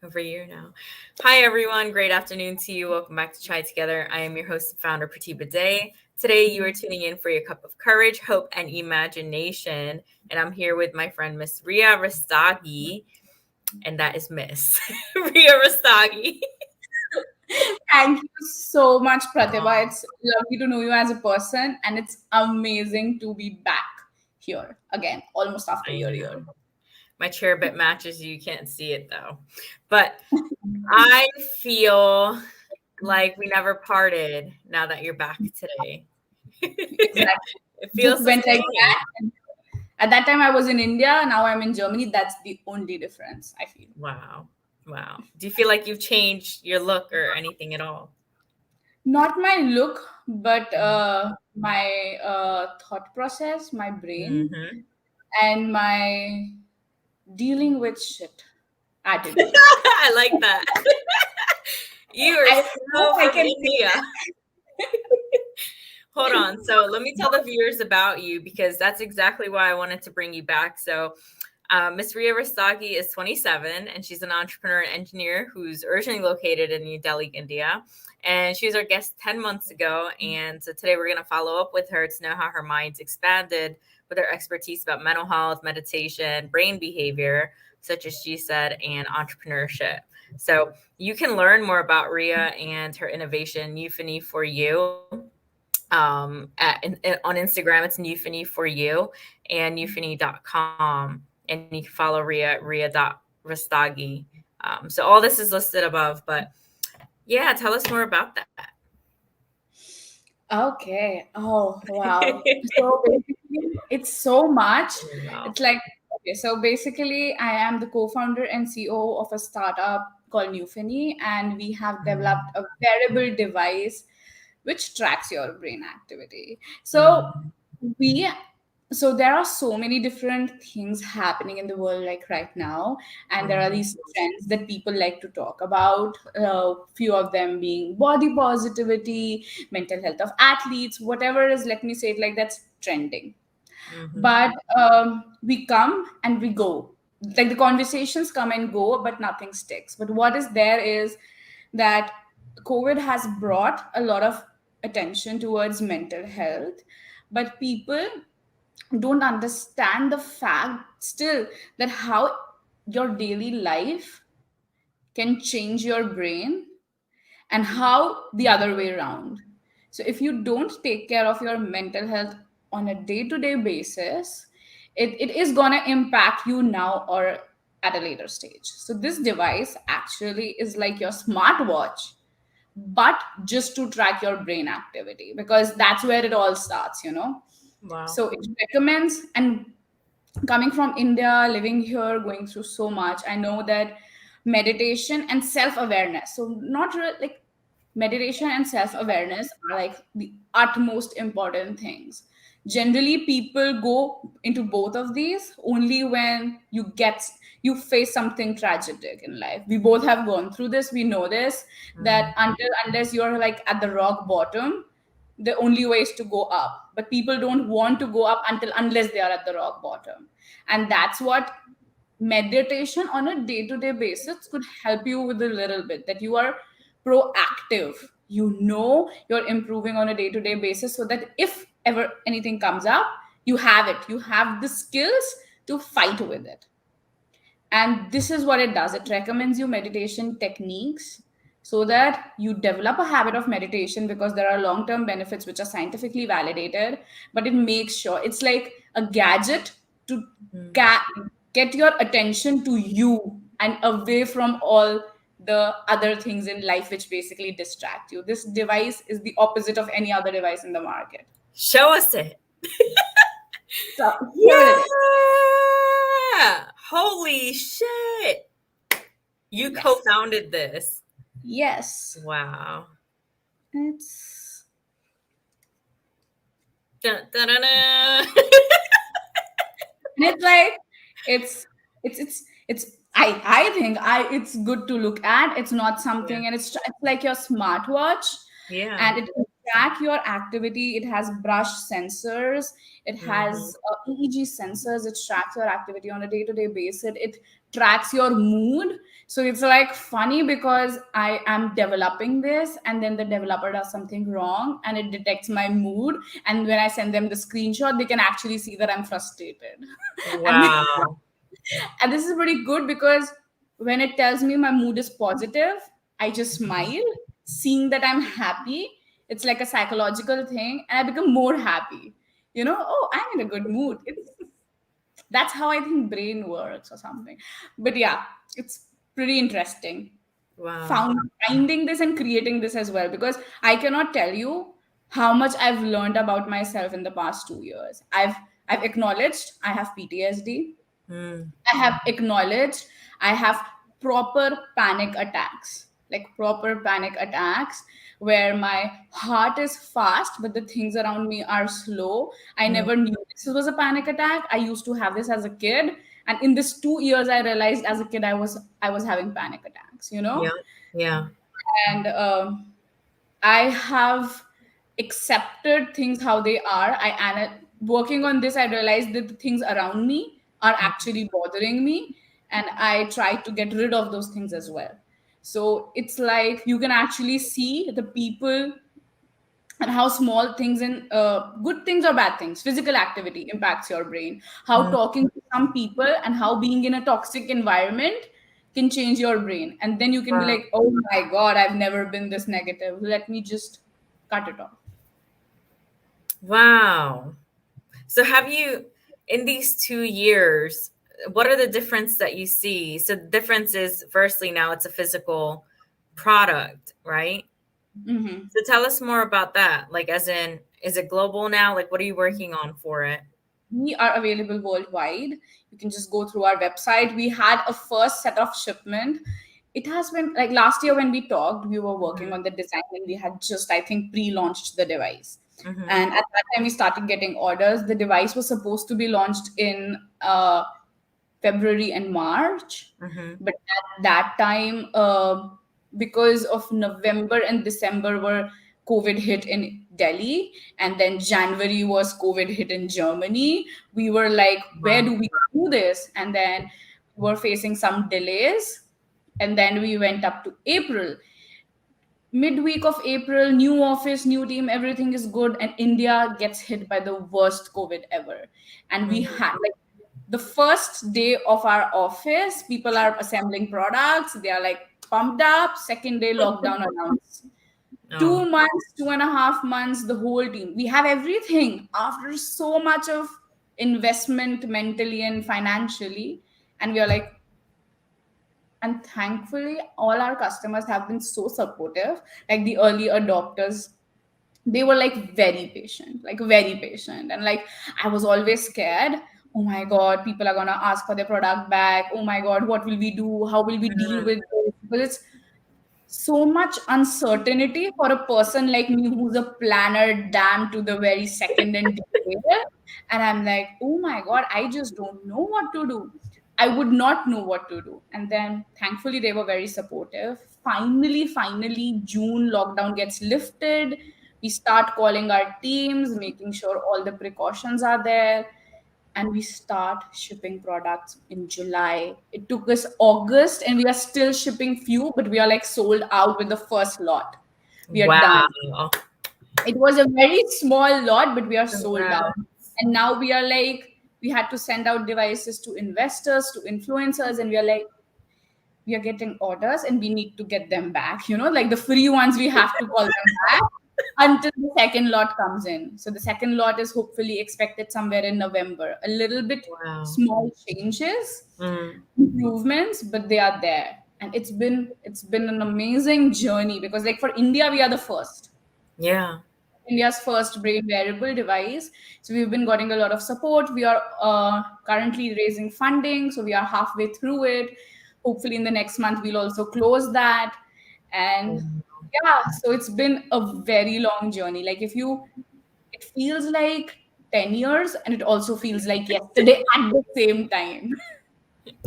over a year now. Hi, everyone. Great afternoon to you. Welcome back to Chai Together. I am your host and founder, Pratibha Day. Today, you are tuning in for your cup of courage, hope, and imagination. And I'm here with my friend, Miss Ria Rustagi. And that is Miss Ria Rustagi. Thank you so much, Pratibha. Aw, It's lovely to know you as a person, and it's amazing to be back here again, almost after a I year. know. My chair bit matches you. You can't see it though. But I feel like we never parted now that you're back today. Exactly. It Just feels the went like same. that. And at that time, I was in India. Now I'm in Germany. That's the only difference, I feel. Wow. Wow. Do you feel like you've changed your look or anything at all? Not my look, but my thought process, my brain, Mm-hmm. and my dealing with shit attitude. I like that. You are I hope so I from can say India. Hold on. So let me tell the viewers about you because that's exactly why I wanted to bring you back. So Miss Ria Rustagi is 27 and she's an entrepreneur and engineer who's originally located in New Delhi, India. And she was our guest 10 months ago. And so today we're going to follow up with her to know how her mind's expanded with her expertise about mental health, meditation, brain behavior, such as she said, and entrepreneurship. So you can learn more about Ria and her innovation, Newfoundly for You. On Instagram, it's Newfoundly for You and newfoundly.com. And you can follow Ria at ria.rastagi. So all this is listed above. But yeah, tell us more about that. Okay. Oh, wow. So basically, it's so much. Wow. It's like, okay, so basically, I am the co-founder and CEO of a startup called Newfoundly, and we have developed a wearable device which tracks your brain activity. So Mm, we so there are so many different things happening in the world like right now, and there are mhm, these trends that people like to talk about, few of them being body positivity, mental health of athletes, whatever is, let me say it like, that's trending. mhm, But we come and we go, like the conversations come and go, but nothing sticks. But what is there is that COVID has brought a lot of attention towards mental health, but people don't understand the fact still that how your daily life can change your brain, and how the other way around. So if you don't take care of your mental health on a day-to-day basis, it is going to impact you now or at a later stage. So this device actually is like your smartwatch, but just to track your brain activity, because that's where it all starts. wow. So it recommends, and coming from India, living here, going through so much, I know that meditation and self-awareness, so not like meditation and self-awareness are like the utmost important things. Generally people go into both of these only when you face something tragic in life. We both have gone through this, we know this, that Mm, unless you're like at the rock bottom, the only way is to go up, but people don't want to go up unless they are at the rock bottom. And that's what meditation on a day-to-day basis could help you with a little bit, that you are proactive, you're improving on a day-to-day basis, so that if ever anything comes up, you have the skills to fight with it. And this is what it does, it recommends you meditation techniques so that you develop a habit of meditation, because there are long term benefits which are scientifically validated. But it makes sure it's like a gadget to mm. ga- get your attention to you and away from all the other things in life which basically distract you. This device is the opposite of any other device in the market. Show us it. So here it is. Yeah. Holy shit. You co Yes. founded this. Yes. Wow. It's Dun, dun, dun, dun. and it's like it's I think I it's good to look at. It's not Yeah. something, and it's like your smartwatch, Yeah. and it will track your activity. It has brush sensors, it Mhm. has EEG sensors. It tracks your activity on a day-to-day basis. It tracks your mood. So it's like funny because I am developing this and then the developer does something wrong and it detects my mood. And when I send them the screenshot, they can actually see that I'm frustrated. and then, Wow. and this is pretty good because when it tells me my mood is positive, I just smile. Seeing that I'm happy, it's like a psychological thing, and I become more happy. Oh, I'm in a good mood. That's how I think brain works or something. But yeah, it's pretty interesting. Wow. Finding this and creating this as well, because I cannot tell you how much I've learned about myself in the past 2 years. I've acknowledged I have PTSD. Mm. I have acknowledged I have proper panic attacks, like proper panic attacks where my heart is fast, but the things around me are slow. I Mm. never knew this was a panic attack. I used to have this as a kid. And in this 2 years, I realized as a kid I was having panic attacks, Yeah. Yeah. and I have accepted things how they are. Working on this, I realized that the things around me are actually bothering me, and I try to get rid of those things as well. So it's like you can actually see the people and how small things and good things or bad things, physical activity impacts your brain. How Mm. talking to some people and how being in a toxic environment can change your brain. And then you can be Wow. like, oh my God, I've never been this negative. Let me just cut it off. Wow. So have you, in these 2 years, what are the difference that you see? So the difference is, firstly, now it's a physical product, right? Mhm. So tell us more about that. Like, as in, is it global now? Like, what are you working on for it? We are available worldwide. You can just go through our website. We had a first set of shipment. It has been like last year when we talked, we were working on the design and we had just, I think, pre-launched the device. Mm-hmm. And at that time, we started getting orders. The device was supposed to be launched in February and March. Mm-hmm. But at that time, because of November and December were COVID hit in Delhi, and then January was COVID hit in Germany, we were like, where Wow. do we do this? And then we were facing some delays. And then we went up to April. Midweek of April, new office, new team, everything is good, and India gets hit by the worst COVID ever. And we Mm. had like the first day of our office, people are assembling products, they are like pumped up. Second day, lockdown announced. Oh, 2 months, 2.5 months, the whole team. We have everything after so much of investment mentally and financially. And we are like, and thankfully all our customers have been so supportive, like the early adopters. They were like very patient, and like I was always scared. Oh my God, people are gonna ask for their product back. Oh my God, what will we do? How will we deal with this? Because it's so much uncertainty for a person like me who's a planner damn to the very second and detail. And I'm like, oh my God, I just don't know what to do. I would not know what to do. And then thankfully they were very supportive. Finally, June lockdown gets lifted. We start calling our teams, making sure all the precautions are there, and we start shipping products in July. It took us August and we are still shipping few, but we are like sold out with the first lot. We are done. wow. It was a very small lot, but we are sold out. Congrats. And now we are like, we had to send out devices to investors, to influencers, and we are like, we are getting orders and we need to get them back. Like the free ones, we have to call them back until the second lot comes in. So the second lot is hopefully expected somewhere in November. A little bit Wow. small changes, Mm. improvements, but they are there. And it's been an amazing journey because like for India, we are the first. Yeah. India's first brain wearable device. So we've been getting a lot of support. We are currently raising funding, so we are halfway through it. Hopefully, in the next month, we'll also close that. And yeah, so it's been a very long journey. Like it feels like 10 years, and it also feels like yesterday at the same time.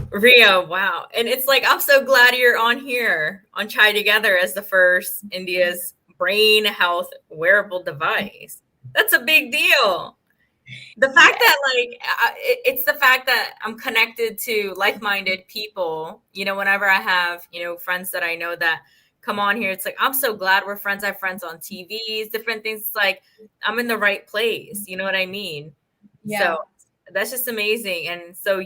Ria, wow. And it's like, I'm so glad you're on here on Chai Together as the first India's brain health wearable device. That's a big deal. The fact Yes. that it's the fact that I'm connected to like-minded people. Whenever I have friends that I know that come on here, it's like I'm so glad we're friends. I have friends on TVs, different things. It's like I'm in the right place. You know what I mean? So Yeah. that's just amazing. And so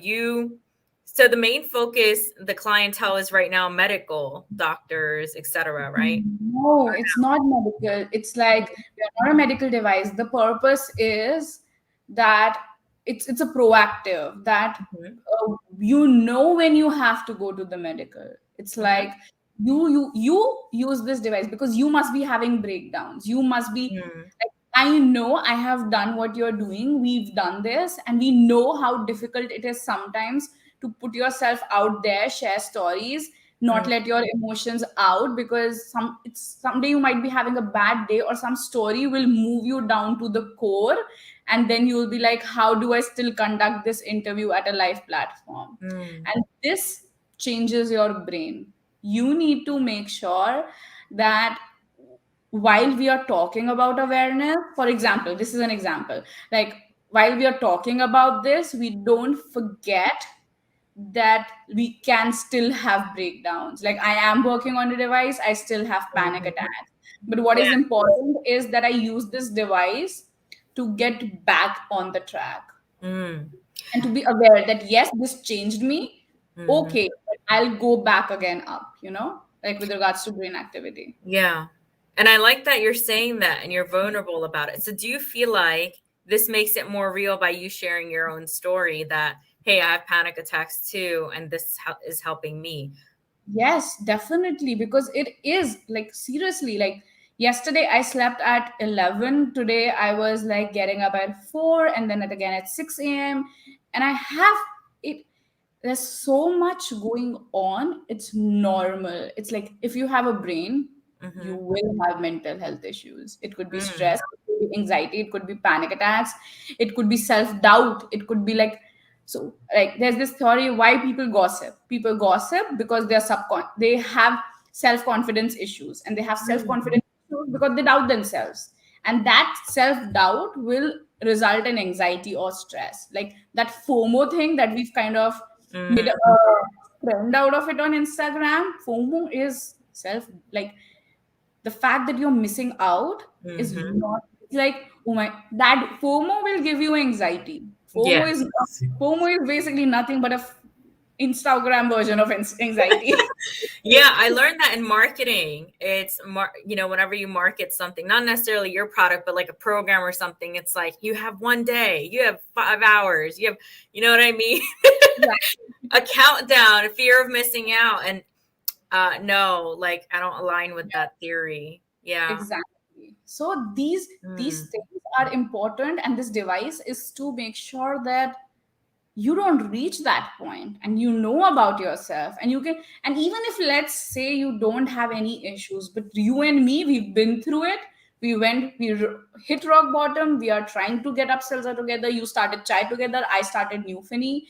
the main focus, the clientele is right now medical doctors, etc. Right? No, it's not medical. It's like we are not a medical device. The purpose is that it's a proactive that Mhm. you know when you have to go to the medical. It's Mhm. like you use this device because you must be having breakdowns. You must be Mm. like, I know I have done what you're doing. We've done this, and we know how difficult it is sometimes to put yourself out there, share stories, not Mm. let your emotions out, because someday you might be having a bad day, or some story will move you down to the core, and then you'll be like, how do I still conduct this interview at a live platform? Mm. And this changes your brain. You need to make sure that while we are talking about awareness, for example, this is an example, like while we are talking about this, we don't forget that we can still have breakdowns. Like, I am working on a device, I still have panic Mhm. attacks, but what is Yeah. important is that I use this device to get back on the track, Mm. and to be aware that yes, this changed me. Mhm. Okay, but I'll go back again up, like with regards to brain activity. Yeah. And I like that you're saying that and you're vulnerable about it. So do you feel like this makes it more real by you sharing your own story that, hey, I have panic attacks too, and this is helping me? Yes, definitely. Because it is like, seriously, like yesterday I slept at 11. Today I was like getting up at 4, and then again at 6 a.m. And I have it. There's so much going on. It's normal. It's like if you have a brain, you Mm-hmm. will have mental health issues. It could be Mm. stress, it could be anxiety, it could be panic attacks, it could be self doubt, it could be like, so like there's this theory why people gossip. People gossip because they have self confidence issues, and they have self Mm. confidence issues because they doubt themselves, and that self doubt will result in anxiety or stress. Like that FOMO thing that we've kind of made a Mm. trend out of it on Instagram. FOMO is self, like the fact that you're missing out is Mm-hmm. not, it's like, oh my, that FOMO will give you anxiety. FOMO is Yes. FOMO is basically nothing but a Instagram version of anxiety. Yeah, I learned that in marketing. It's whenever you market something, not necessarily your product, but like a program or something, it's like you have one day, you have 5 hours, you know what I mean? Yeah, A countdown, a fear of missing out. And no, like I don't align with that theory. Yeah. exactly. So these Mm. things are important, and this device is to make sure that you don't reach that point, and you know about yourself, and you can, and even if, let's say, you don't have any issues, but you and me, we've been through it. Hit rock bottom, we are trying to get ourselves out together. You started chai together, I started Newfoundly,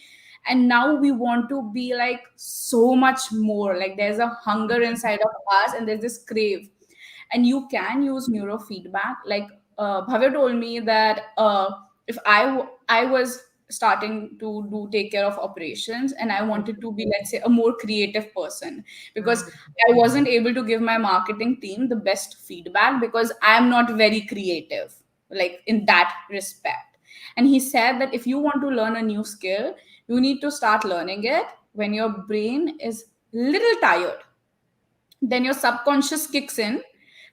and now we want to be like so much more. Like there's a hunger inside of us, and there's this crave, and you can use neurofeedback. Like Bhavya told me that if I was starting to do take care of operations, and I wanted to be, let's say, a more creative person, because Mm. I wasn't able to give my marketing team the best feedback because I'm not very creative, like in that respect. And he said that if you want to learn a new skill, you need to start learning it when your brain is little tired. Then your subconscious kicks in,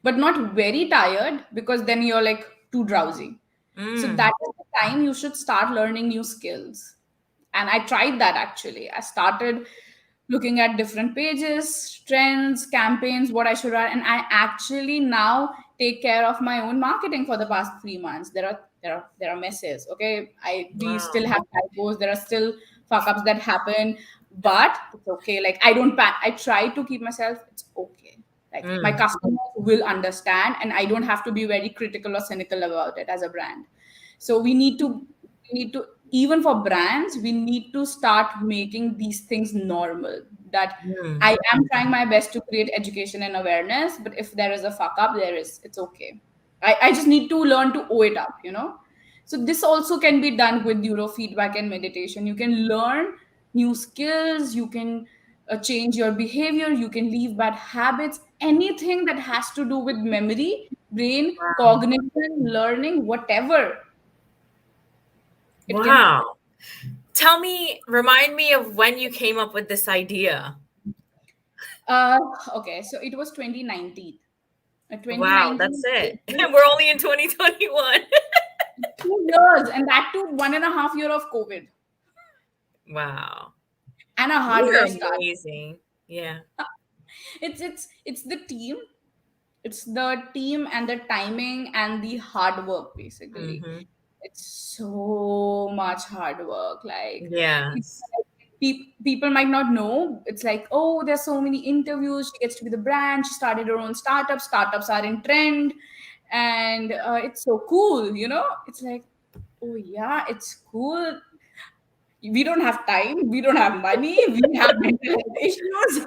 but not very tired, because then you're like too drowsy. So Mm. that is the time you should start learning new skills. And I tried that. Actually, I started looking at different pages, trends, campaigns, what I should run, and I actually now take care of my own marketing for the past 3 months. There are messes. Okay, we still Wow. have typos. There are still fuck ups that happen, but it's okay. Like I try to keep myself. It's okay. Like my Mm. customers will understand, and I don't have to be very critical or cynical about it as a brand. So we need to, even for brands, we need to start making these things normal. That Mm. I am trying my best to create education and awareness, but if there is a fuck up, it's okay. I just need to learn to owe it up. So this also can be done with neurofeedback and meditation. You can learn new skills, you can change your behavior, you can leave bad habits, anything that has to do with memory, brain, Wow. cognition, learning, whatever, it can happen. Wow. Remind me of when you came up with this idea. Uh, okay, so it was 2019. Wow, that's 2019, it. And we're only in 2021. 2 years, and that too 1.5 year of COVID Wow. and a You're hardware start. amazing. Yeah. It's the team. It's the team and the timing and the hard work, basically. Mm-hmm. It's so much hard work. Like, it's Yes. like people might not know. It's like, oh, there's so many interviews. She gets to be the brand. She started her own startup. Startups are in trend, and it's so cool. It's like, oh yeah, it's cool. We don't have time. We don't have money. We have mental health issues.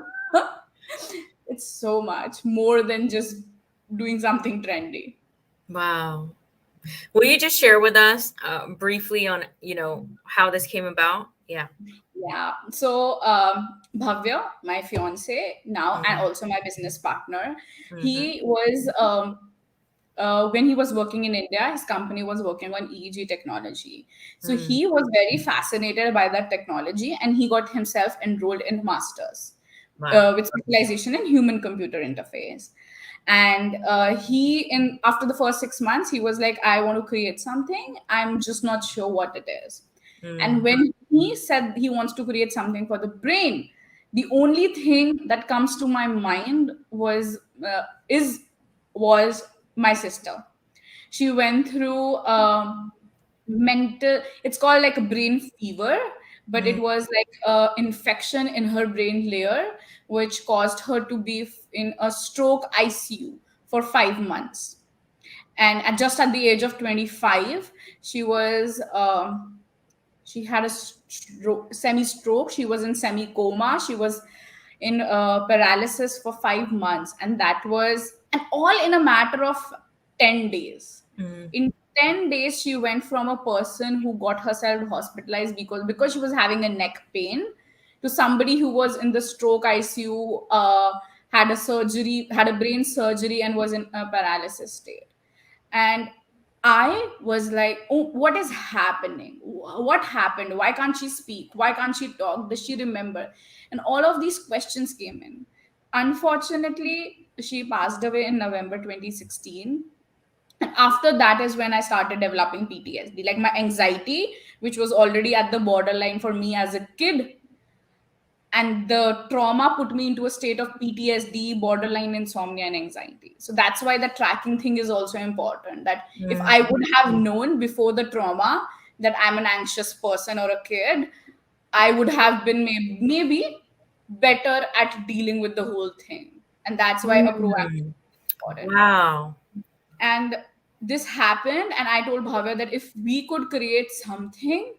It's so much more than just doing something trendy. Wow. Will you just share with us briefly on, how this came about? Yeah. Yeah. So Bhavya, my fiance now, and Mm-hmm. also my business partner, Mm-hmm. he was when he was working in India, his company was working on EEG technology. So Mm. he was very fascinated by that technology, and he got himself enrolled in masters Wow. with specialization in human computer interface. And he, in after the first 6 months, he was like, I want to create something, I'm just not sure what it is. And Mm. when he said he wants to create something for the brain, the only thing that comes to my mind is was my sister. She went through mental, it's called like a brain fever, but Mm. it was like a infection in her brain layer, which caused her to be in a stroke ICU for 5 months. And just at the age of 25, she was she had a semi stroke. She was in semi coma. She was in paralysis for 5 months, and that was, and all in a matter of 10 days. Mm. In 10 days, she went from a person who got herself hospitalized because she was having a neck pain, to somebody who was in the stroke ICU, had a brain surgery, and was in a paralysis state. And I was like, oh, what is happening? What happened? Why can't she speak? Why can't she talk? Does she remember? And all of these questions came in. Unfortunately, she passed away in November 2016. And after that is when I started developing PTSD. Like, my anxiety, which was already at the borderline for me as a kid, and the trauma put me into a state of PTSD, borderline insomnia, and anxiety. So that's why the tracking thing is also important. That if Mm. I would have known before the trauma that I'm an anxious person or a kid, I would have been maybe better at dealing with the whole thing. And that's why a proactive Mm. is important. Wow. And this happened, and I told Bhavya that if we could create something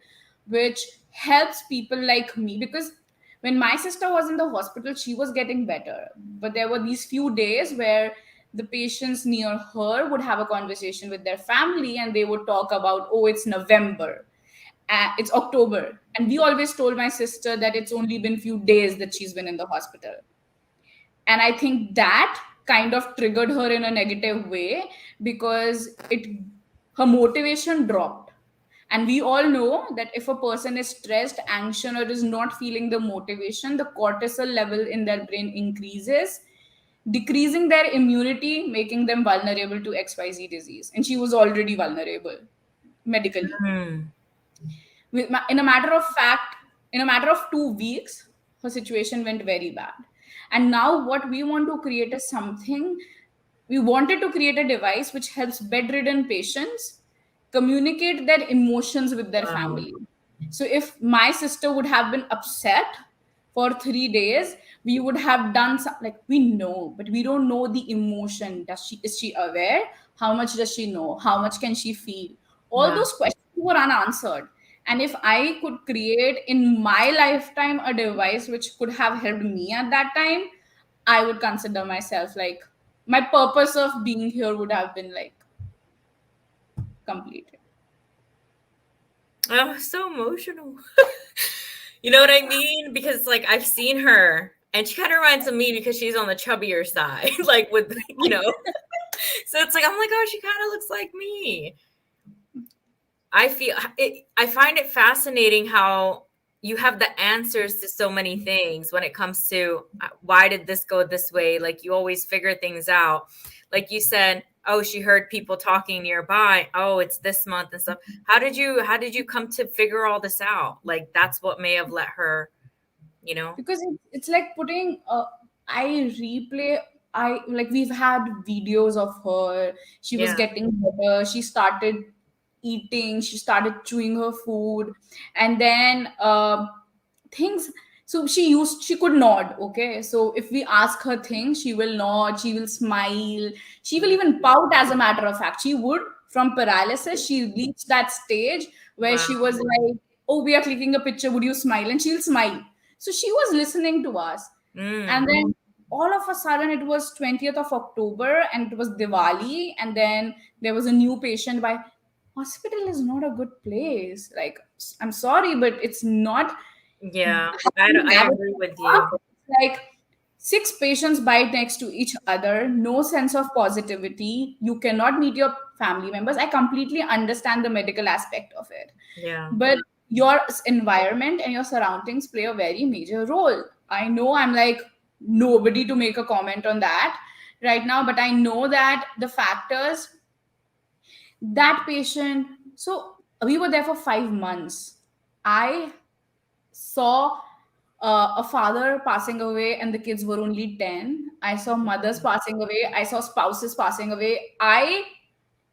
which helps people like me, because when my sister was in the hospital, she was getting better, but there were these few days where the patients near her would have a conversation with their family, and they would talk about, oh, it's November, it's October, and we always told my sister that it's only been few days that she's been in the hospital. And I think that kind of triggered her in a negative way, because it her motivation dropped. And we all know that if a person is stressed, anxious, or is not feeling the motivation, the cortisol level in their brain increases, decreasing their immunity, making them vulnerable to XYZ disease. And she was already vulnerable medically. Mm. In a matter of fact, in a matter of 2 weeks, her situation went very bad. And now what we want to create is something, we wanted to create a device which helps bedridden patients communicate their emotions with their Wow. family. So if my sister would have been upset for 3 days, we would have done some, like, we know, but we don't know the emotion. Is she aware? How much does she know? How much can she feel? All Wow. those questions were unanswered. And if I could create in my lifetime a device which could have helped me at that time, I would consider myself like, my purpose of being here would have been like completed. Oh, so emotional. You know what I mean? Because like I've seen her and she kind of reminds of me because she's on the chubbier side, like with, so it's like I'm like, oh, she kind of looks like me. I find it fascinating how you have the answers to so many things when it comes to why did this go this way? Like you always figure things out. Like you said, oh, she heard people talking nearby. Oh, it's this month and stuff. How did you come to figure all this out? Like that's what may have let her, you know? Because it's like putting I replay. I like we've had videos of her. She was Yeah. getting better. She started eating. She started chewing her food, and then things. So she could nod. Okay, so if we ask her things, she will nod. She will smile. She will Mm. even pout. As a matter of fact, she would. From paralysis, she reached that stage where she Wow. was like, "Oh, we are clicking a picture. Would you smile?" And she'll smile. So she was listening to us. And Mm. then all of a sudden it was 20th of October and it was Diwali. And then there was a new patient by hospital is not a good place. Like, I'm sorry, but it's not. Yeah. You I have it agree with you. up, like six patients bite next to each other, no sense of positivity. You cannot meet your family members. I completely understand the medical aspect of it, Yeah. but your environment and your surroundings play a very major role. I know I'm like nobody to make a comment on that right now, but I know that the factors that patient. So we were there for 5 months. I saw a father passing away and the kids were only 10. I saw mothers passing away. I saw spouses passing away. I,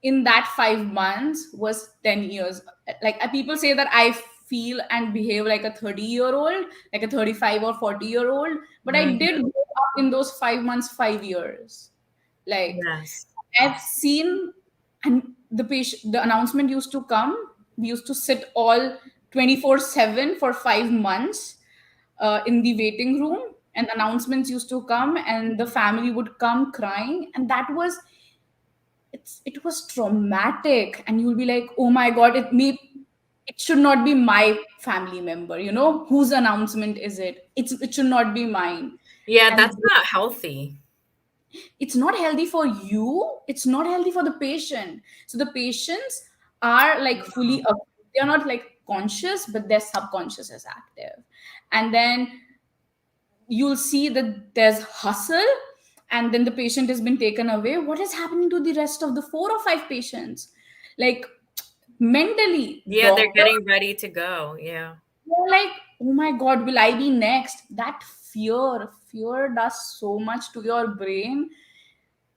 in that 5 months, was 10 years. Like people say that I feel and behave like a 30-year-old, like a 35 or 40-year-old, but I Mm. did grow up in those 5 months, 5 years. Like Yes. I've seen, and the announcement used to come. We used to sit all 24/7 for 5 months in the waiting room, and announcements used to come, and the family would come crying, and it was traumatic. And you'll be like, oh my god, it should not be my family member. Whose announcement is it? It should not be mine. Yeah, And that's not healthy. it's not healthy for you, it's not healthy for the patient. So the patients are like fully up, they're not like conscious, but their subconscious is active. And then you'll see that there's hustle, and then the patient has been taken away. What is happening to the rest of the 4 or 5 patients? Like mentally, Yeah, they're doctor, getting ready to go. Yeah. they're like, oh my god, will I be next? That fear does so much to your brain.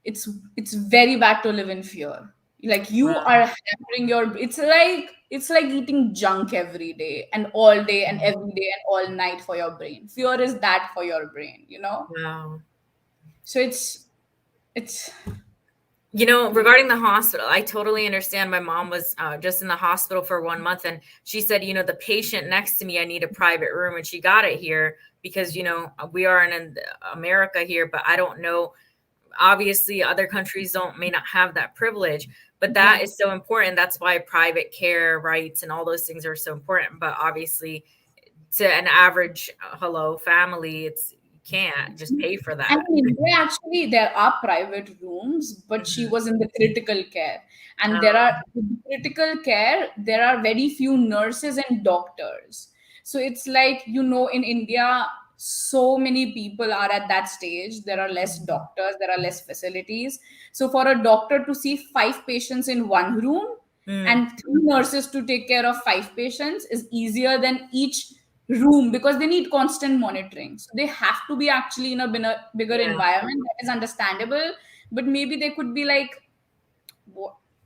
It's very bad to live in fear. Like you are Wow. hampering your, it's like eating junk every day and all day and every day and all night for your brain. Fear is that for your brain. Wow. So it's Regarding the hospital, I totally understand. My mom was just in the hospital for 1 month, and she said, the patient next to me, I need a private room, and she got it here because, we are in America here, but I don't know. Obviously, other countries may not have that privilege, but that yeah. is so important. That's why private care rights and all those things are so important. But obviously, to an average hello family, you can't just pay for And that. in India, actually, there are private rooms, but she Mhm. was in the critical care. And Um, in critical care, there are very few nurses and doctors. So it's like, in India, so many people are at that stage. There are less doctors, there are less facilities. So for a doctor to see 5 patients in one room mm, and 3 nurses to take care of 5 patients is easier than each room, because they need constant monitoring. So they have to be actually in a bigger yeah, environment. That is understandable, but maybe they could be like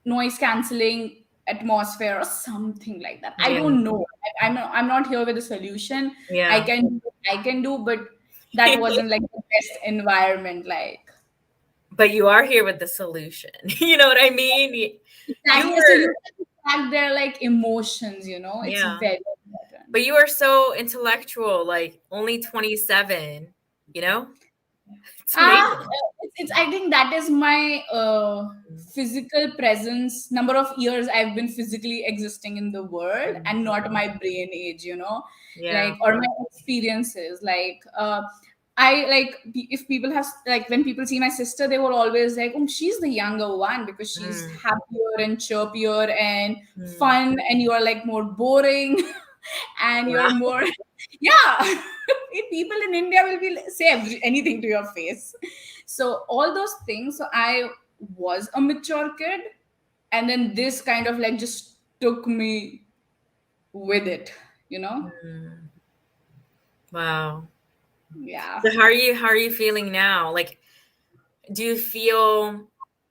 noise canceling atmosphere or something like that. I yeah, don't know. I'm not here with a solution. I yeah. can I can do, but that wasn't like the best environment. Like But you are here with the solution. You know what I mean? You exactly a were, solution to track their like emotions. It's yeah. very important. But you are so intellectual, like only 27, you know? It's Ah, amazing. it's, I think that is my physical presence, number of years I've been physically existing in the world, and not my brain age, Yeah. like, or my experiences. Like, I like, if people have, like, when people see my sister, they were always like, oh, she's the younger one because she's Mm, happier and chirpier and mm. fun, and you are like more boring. And you're Wow. more, yeah. People in India will be say anything to your face. So all those things. So I was a mature kid, and then this kind of like just took me with it, you know? Mm. Wow. Yeah. So how are you feeling now? Like, do you feel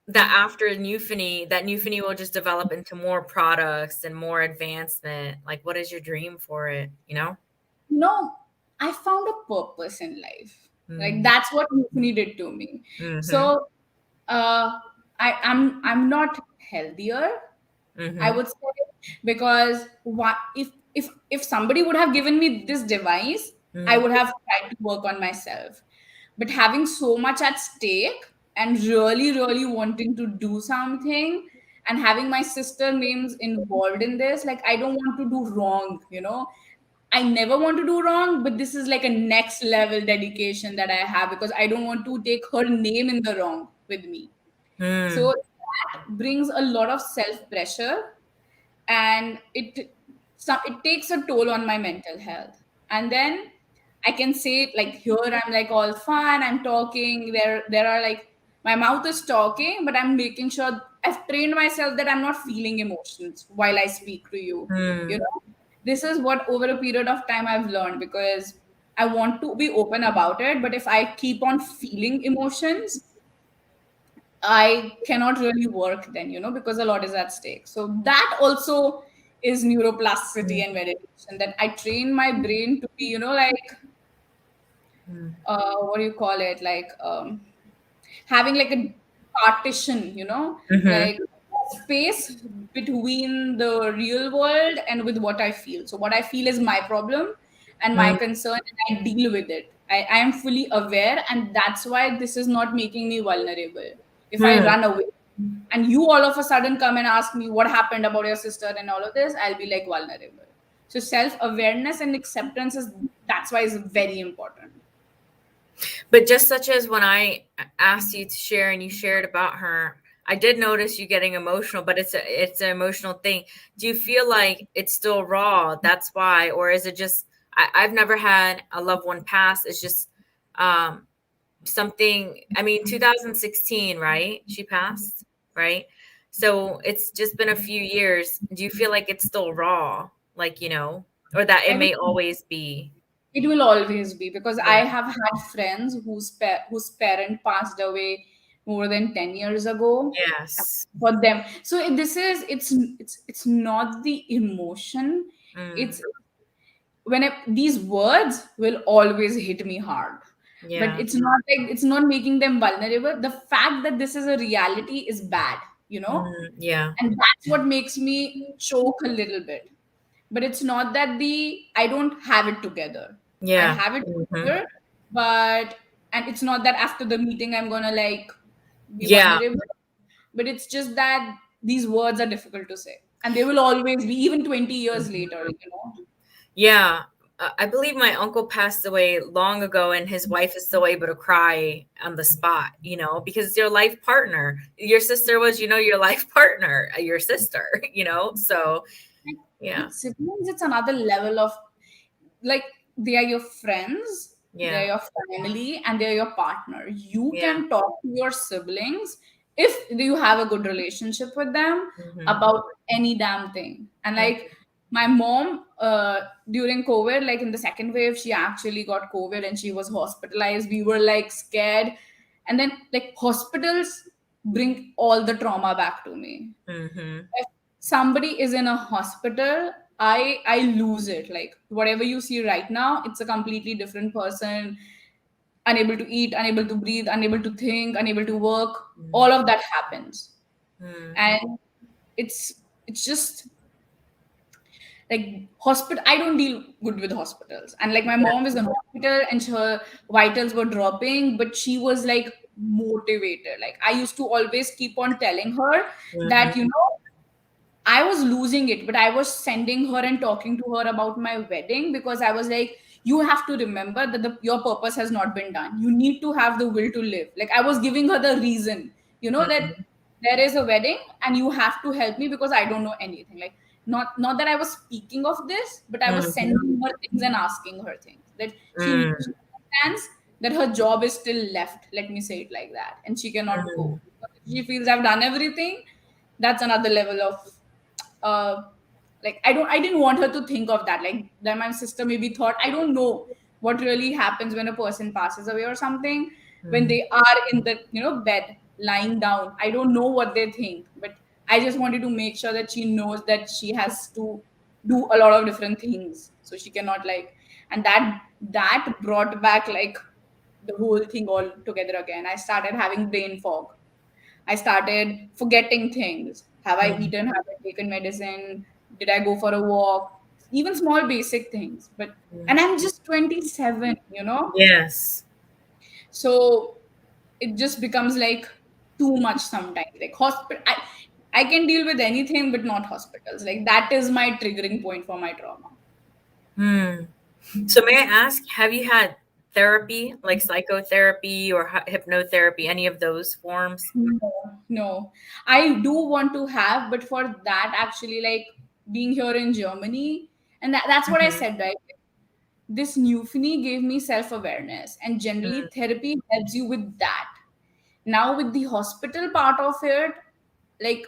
that after Newfoundly, that Newfoundly will just develop into more products and more advancement? Like, what is your dream for it? You know? No, I found a purpose in life. Like, Mm, that's what Mufni did to me. mm-hmm. So uh I'm not healthier, I Mm-hmm. would say, because what if somebody would have given me this device, I Mm, would have tried to work on myself. But having so much at stake, and really, really wanting to do something, and having my sister names involved in this, like, I don't want to do wrong, I never want to do wrong, but this is like a next level dedication that I have, because I don't want to take her name in the wrong with me. So mm, that brings a lot of self pressure, and it takes a toll on my mental health. And then I can say it like, here I'm like all fun, I'm talking, there are like, my mouth is talking, but I'm making sure I've trained myself that I'm not feeling emotions while I speak to you. You mm, know, this is what over a period of time I've learned, because I want to be open about it, but if I keep on feeling emotions, I cannot really work then, because a lot is at stake. So that also is neuroplasticity and mm, meditation, that I train my brain to be, like, mm. what do you call it? Like, having like a partition, Mhm, like space between the real world and with what I feel. So what I feel is my problem and my mm, concern, and I deal with it. I am fully aware, and that's why this is not making me vulnerable. If I hmm. run away and you all of a sudden come and ask me what happened about your sister and all of this, I'll be like vulnerable. So self-awareness and acceptance is, that's why, is very important. But just such as when I asked you to share and you shared about her, I did notice you getting emotional, but it's an emotional thing. Do you feel like it's still raw? That's why, or is it just I've never had a loved one pass. It's just um something. I mean, 2016, right? She passed, right? So it's just been a few years. Do you feel like it's still raw, like or that it I may will always be? It will always be, because I Yeah. have had friends whose parent passed away more than 10 years ago. Yes. For them, so this is, it's not the emotion. Mm, It's when these words will always hit me hard, but yeah. it's not like, it's not making them vulnerable. The fact that this is a reality is bad, Yeah. and that's what makes me choke a little bit. But it's not that I don't have it together. I Yeah. have it Mhm. together, but, and it's not that after the meeting I'm gonna like be Yeah. vulnerable, but it's just that these words are difficult to say, and they will always be, even 20 years Mhm. later. Yeah. I believe my uncle passed away long ago, and his wife is still able to cry on the spot, because it's your life partner. Your sister was, your life partner, your sister, So, Like, yeah. with siblings, it's another level of, like, they are your friends, they're Yeah. your family, and they're your partner. You Yeah. can talk to your siblings, if you have a good relationship with them, Hmm. about any damn thing. And Hmm. like, my mom, during COVID, like in the second wave, she actually got COVID and she was hospitalized. We were like scared. And then, like, hospitals bring all the trauma back to me. Hmm. If somebody is in a hospital, I lose it. Like, whatever you see right now, it's a completely different person, unable to eat, unable to breathe, unable to think, unable to work. All of that happens. Hmm. And it's just, like hospital, I don't deal good with hospitals. And like my mom is in hospital and her vitals were dropping, but she was like motivated. Like I used to always keep on telling her Mhm. that, I was losing it, but I was sending her and talking to her about my wedding, because I was like, you have to remember that your purpose has not been done. You need to have the will to live. Like I was giving her the reason, that Mhm. there is a wedding and you have to help me because I don't know anything. Like not that I was speaking of this, but I was Mhm. sending her things and asking her things that she Mm. understands that her job is still left. Let me say it like that, and she cannot go. Mm. Because if she feels I've done everything, that's another level of uh like I didn't want her to think of that, like that my sister maybe thought. I don't know what really happens when a person passes away or something, when Mhm. they are in the bed lying down. I don't know what they think, but I just wanted to make sure that she knows that she has to do a lot of different things, so she cannot like. And that brought back like the whole thing all together again. I started having brain fog. I started forgetting things. Have I Mhm. eaten? Have I taken medicine? Did I go for a walk? Even small basic things. And Mhm. I'm just 27. Yes. So it just becomes like too much sometimes. Like hospital, I can deal with anything, but not hospitals. Like that is my triggering point for my trauma. Hmm. So may I ask, have you had therapy, like psychotherapy or hypnotherapy, any of those forms? No, no. I do want to have, but for that, actually, like being here in Germany, and that's what I Mhm. said, right? This Newfoundly gave me self-awareness, and Mm. generally therapy helps you with that. Now with the hospital part of it, like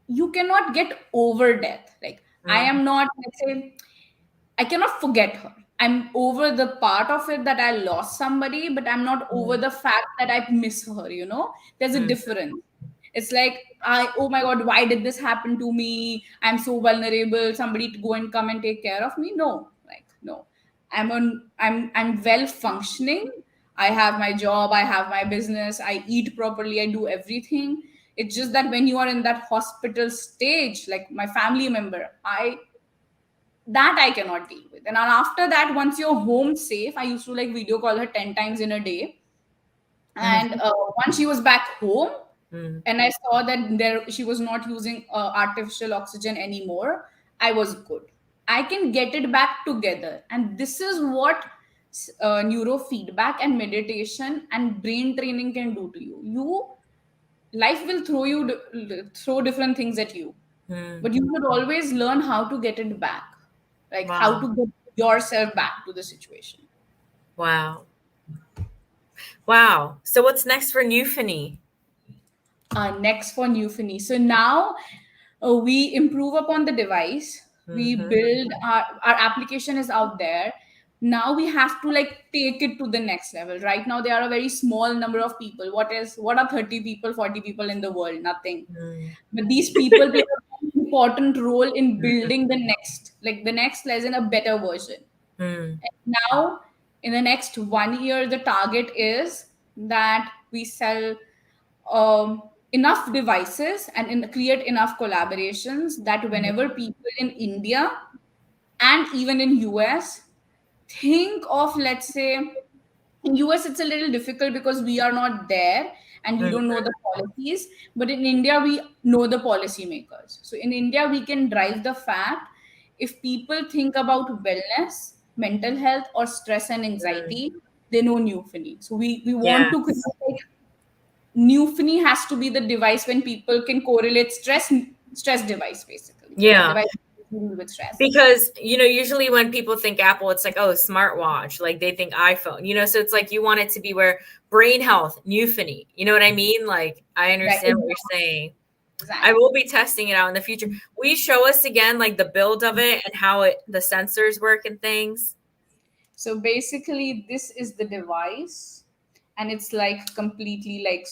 you cannot get over death. Like I Mhm. am not, let's say, I cannot forget her. I'm over the part of it that I lost somebody, but I'm not over Mm. the fact that I miss her. There's a Mm. difference. It's like oh my god, why did this happen to me? I'm so vulnerable. Somebody to go and come and take care of me. No, like no. I'm well functioning. I have my job, I have my business, I eat properly, I do everything. It's just that when you are in that hospital stage, like my family member, I cannot deal with. And then after that, once you're home safe, I used to like video call her 10 times in a day. And Mhm. once she was back home, Mm. and I saw that there she was not using artificial oxygen anymore, I was good. I can get it back together. And this is what neurofeedback and meditation and brain training can do to you. Life will throw different things at you, Mm. but you should always learn how to get it back, like how Wow. to get yourself back to the situation. Wow. Wow. So what's next for Newfoundly? Next for Newfoundly. So now we improve upon the device. We Mhm. build our application is out there. Now we have to like take it to the next level. Right now, there are a very small number of people. What are 30 people, 40 people in the world? Nothing. Mm. But these people play a very important role in Mhm. building the next lesson, a better version. Mm. Now, in the next 1 year, the target is that we sell enough devices and create enough collaborations that Mhm. whenever people in India and even in US think of, let's say, in US it's a little difficult because we are not there and we Mm. don't know the policies, but in India we know the policymakers. So in India we can drive the fact, if people think about wellness, mental health, or stress and Mm. anxiety, they know Newfini. So we want to Yes. create like Newfini has to be the device when people can correlate stress device, basically. So that Yeah. device to do with stress. Because, usually when people think Apple, it's like, oh, smartwatch. Like they think iPhone, so it's like you want it to be where brain health, Newfoundly. You know what I mean? Like I Right, understand what you're saying. I exactly. will be testing it out in the future. Will you show us again, like the build of it and how the sensors work and things? So basically, this is the device, and it's like completely like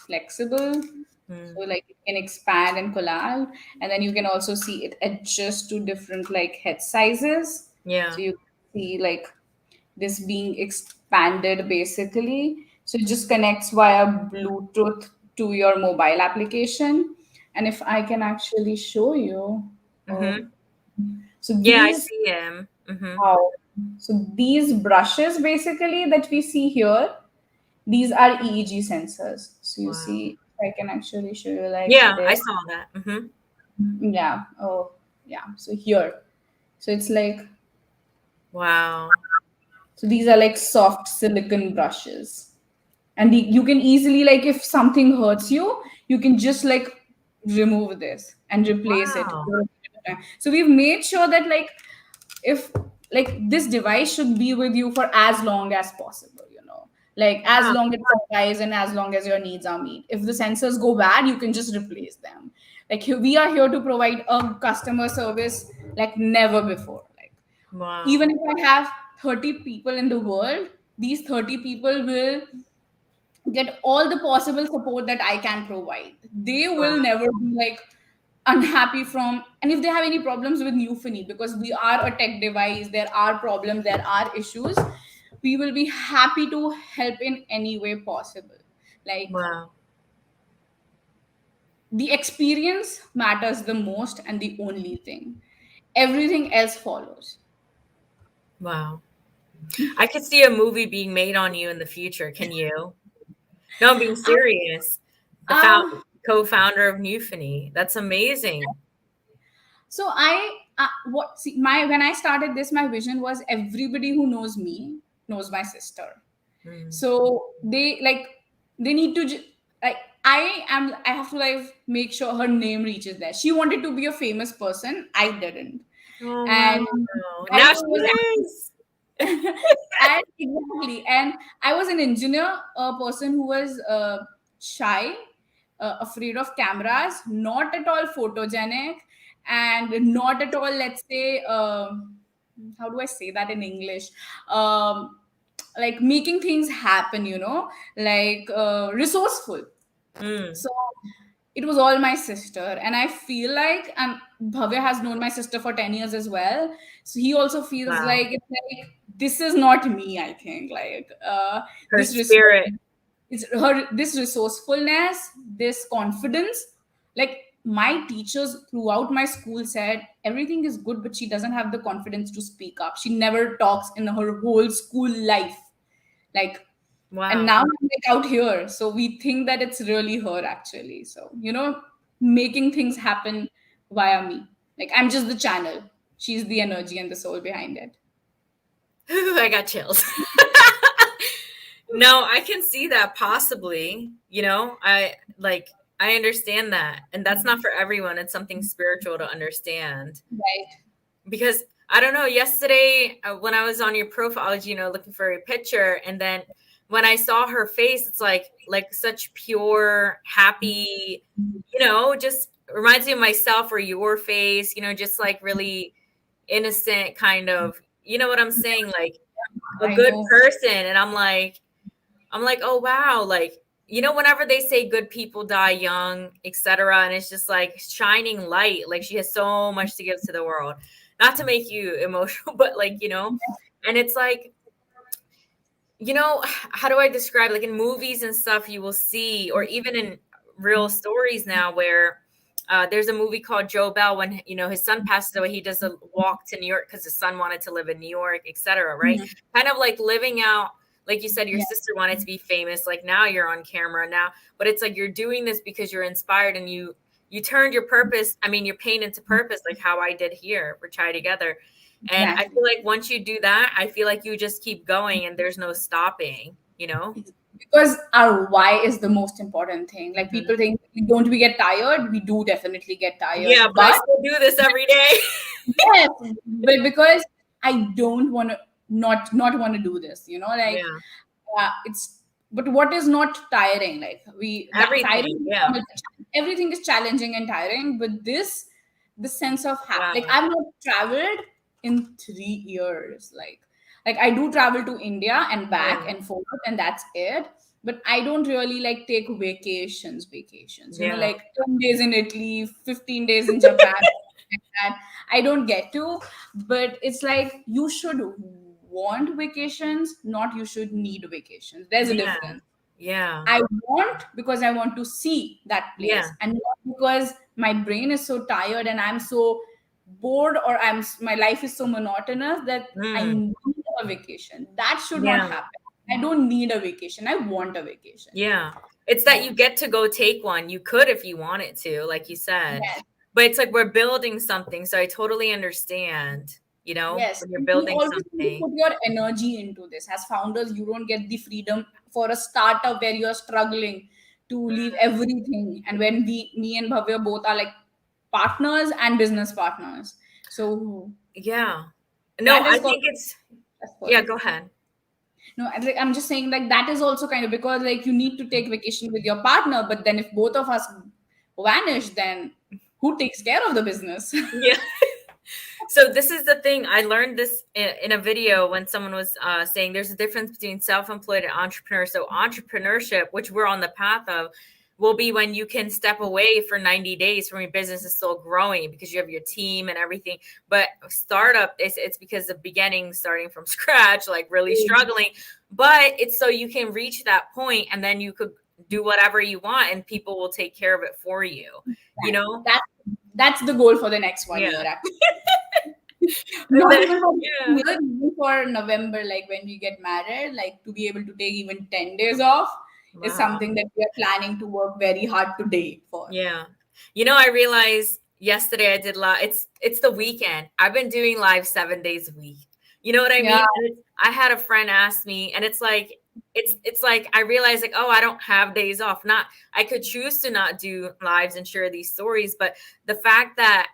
flexible. Mm. So like it can expand and collide, and then you can also see it adjust to different like head sizes. Yeah. So you can see like this being expanded basically. So it just connects via Bluetooth to your mobile application. And if I can actually show you. Oh, Mm-hmm. so Yeah, I these, see him. Mm-hmm. wow. So these brushes basically that we see here, these are EEG sensors. So you Wow. see, I can actually show you like Yeah, I this. saw that. Mm-hmm. Yeah. Oh, yeah. So here. So it's like, Wow. so these are like soft silicon brushes. And you can easily, like, if something hurts you, you can just like remove this and replace it Wow. over a period of time. So we've made sure that, like, if, like, this device should be with you for as long as possible, like as Wow. long as it survives and as long as your needs are met. If the sensors go bad, you can just replace them. Like, we are here to provide a customer service like never before. Like, Wow. even if I have 30 people in the world, these 30 people will get all the possible support that I can provide. They will Wow. never be like unhappy from, and if they have any problems with Newfoundly, because we are a tech device, there are problems, there are issues, we will be happy to help in any way possible. Like, Wow. the experience matters the most and the only thing. Everything else follows. Wow. I could see a movie being made on you in the future. Can you? No, I'm being serious. The Um, co-founder of Newfoundly. That's amazing. So what see my when I started this, my vision was everybody who knows me knows my sister. Mm. So they need to like, I have to like make sure her name reaches there. She wanted to be a famous person, I didn't. Oh wow. And Now I she was is. and exactly, and I was an engineer, a person who was shy, afraid of cameras, not at all photogenic, and not at all, let's say, how do I say that in English, like making things happen, like resourceful. Mm. So it was all my sister, and I feel like, Bhavya has known my sister for 10 years as well, so he also feels Wow. like it's like this is not me. I think, like, Her this spirit. it's her, this resourcefulness, this confidence. Like, my teachers throughout my school said everything is good, but she doesn't have the confidence to speak up. She never talks in her whole school life. Like, and Wow. now I'm like out here, so we think that it's really her actually. So, making things happen via me. Like, I'm just the channel. She's the energy and the soul behind it. I got chills. No, I can see that possibly. I understand that. And that's not for everyone. It's something spiritual to understand. Right. Because I don't know, yesterday when I was on your profile, I was, looking for a picture, and then when I saw her face, it's like such pure, happy, just reminds me of myself or your face, just like really innocent kind of, you know what I'm saying? Like a I good know. person. And I'm like, oh wow, like, whenever they say good people die young, etc., and it's just like shining light, like she has so much to give to the world. Not to make you emotional, but like, and it's like, how do I describe, like in movies and stuff, you will see, or even in real stories now, where there's a movie called Joe Bell, when his son passes away, he does a walk to New York because his son wanted to live in New York, etc., right? Mhm. Kind of like living out, like you said, your Yeah, sister wanted to be famous, like now you're on camera now, but it's like you're doing this because you're inspired, and you turned your purpose, I mean your pain into purpose, like how I did here for Try Together. And I exactly. feel like once you do that, I feel like you just keep going and there's no stopping. Because our why is the most important thing. Like, Mhm. people think, don't we get tired? We do definitely get Yeah, tired, but I but still do this every day. yes, but because I don't want to not want to do this, like, Yeah, it's, but what is not tiring? Like, that everything. tiring, Yeah. everything is challenging and tiring, but the sense of like, Wow. I've not traveled in 3 years. Like, I do travel to India and back Yeah. and forth, and that's it. But I don't really like take vacations, Yeah. like 10 days in Italy, 15 days in Japan, like that. I don't get to, but it's like, you should want vacations, not you should need vacations. There's a Yeah. difference. Yeah. I want because I want to see that place, Yeah. and not because my brain is so tired and I'm so bored, or my life is so monotonous that I Mm, need a vacation. That should not yeah. happen. I don't need a vacation. I want a vacation. Yeah. It's that you get to go take one. You could if you wanted to, like you said. Yes. But it's like we're building something. So I totally understand, Yes, when you're you building always need to something. put your energy into this. As founders, you don't get the freedom for a startup where you're struggling to leave everything. And when me and Bhavya both are like partners and business partners, so Yeah. No, that I is called. think it's, yeah, Sorry. go ahead. No, I'm just saying like that is also kind of because like you need to take vacation with your partner, but then if both of us vanish, then who takes care of the business? Yeah. So this is the thing. I learned this in a video when someone was saying there's a difference between self-employed and entrepreneur. So entrepreneurship, which we're on the path of, will be when you can step away for 90 days from your business is still growing because you have your team and everything. But startup, it's because the beginning, starting from scratch, like really struggling. But it's so you can reach that point and then you could do whatever you want and people will take care of it for you, you Exactly. know? That's the goal for the next one Yeah. year, actually. And Not then, even for yeah. year, even for November, like when we get married, like to be able to take even 10 days off is Wow. something that we are planning to work very hard today for. Yeah. I realized yesterday I did live. It's the weekend. I've been doing live 7 days a week. You know what I Yeah, mean? And I had a friend ask me, and it's like I realized like, oh, I don't have days off. Not I could choose to not do lives and share these stories, but the fact that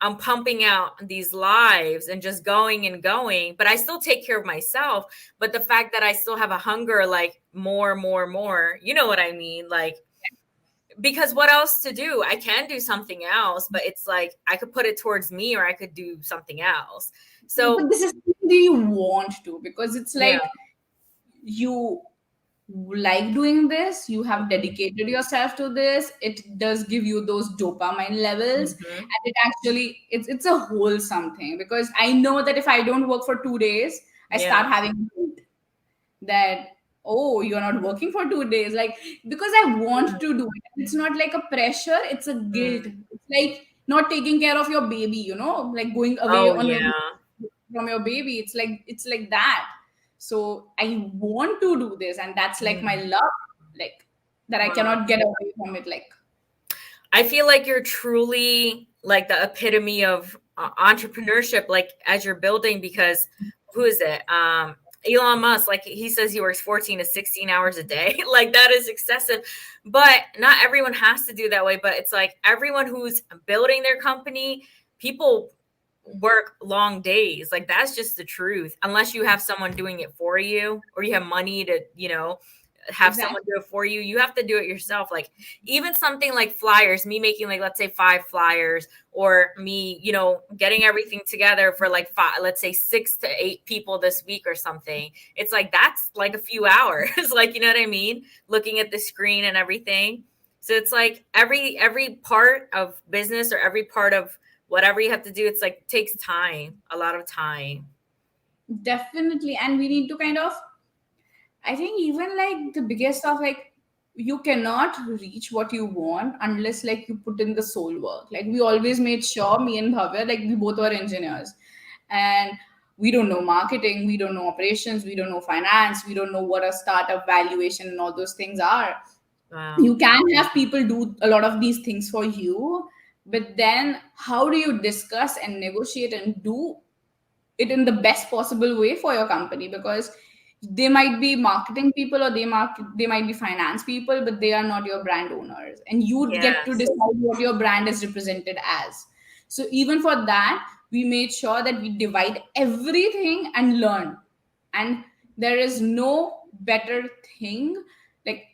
I'm pumping out these lives and just going and going, but I still take care of myself. But the fact that I still have a hunger, like more, more, more, you know what I mean? Like because what else to do? I can do something else, but it's like I could put it towards me or I could do something else. but So, this is something you want to because it's yeah. like you like doing this, you have dedicated yourself to this, it does give you those dopamine levels, Hmm. and it actually it's a wholesome thing because I know that if I don't work for 2 days, I Yeah. start having guilt that, oh, you're not working for 2 days, like because I want to do it. It's not like a pressure, it's a guilt. Mm. It's like not taking care of your baby, like going away Oh, on yeah. from your baby. It's like that. So I want to do this, and that's like my Mm. love, like that I Wow. cannot get away from it. Like, I feel like you're truly like the epitome of entrepreneurship, like as you're building, because who is it? Elon Musk, like he says he works 14 to 16 hours a day. Like that is excessive. But not everyone has to do that way. But it's like everyone who's building their company, people work long days. Like that's just the truth. Unless you have someone doing it for you or you have money to, have someone exactly. do it for you. You have to do it yourself. Like even something like flyers, me making like let's say 5 flyers, or me, getting everything together for like five, let's say 6 to 8 people this week or something. It's like that's like a few hours. Like, you know what I mean? Looking at the screen and everything. So it's like every part of business or every part of whatever you have to do, it's like it takes time, a lot of time. Definitely. And we need to kind of, I think even like the biggest of like you cannot reach what you want unless like you put in the soul work. Like we always made sure, me and Bhavya, like we both were engineers, and we don't know marketing, we don't know operations, we don't know finance, we don't know what a startup valuation and all those things are. Wow. You can have people do a lot of these things for you, but then how do you discuss and negotiate and do it in the best possible way for your company? Because they might be marketing people, or they might be finance people, but they are not your brand owners, and you get to Yes. decide what your brand is represented as. So even for that, we made sure that we divide everything and learn. And there is no better thing. Like,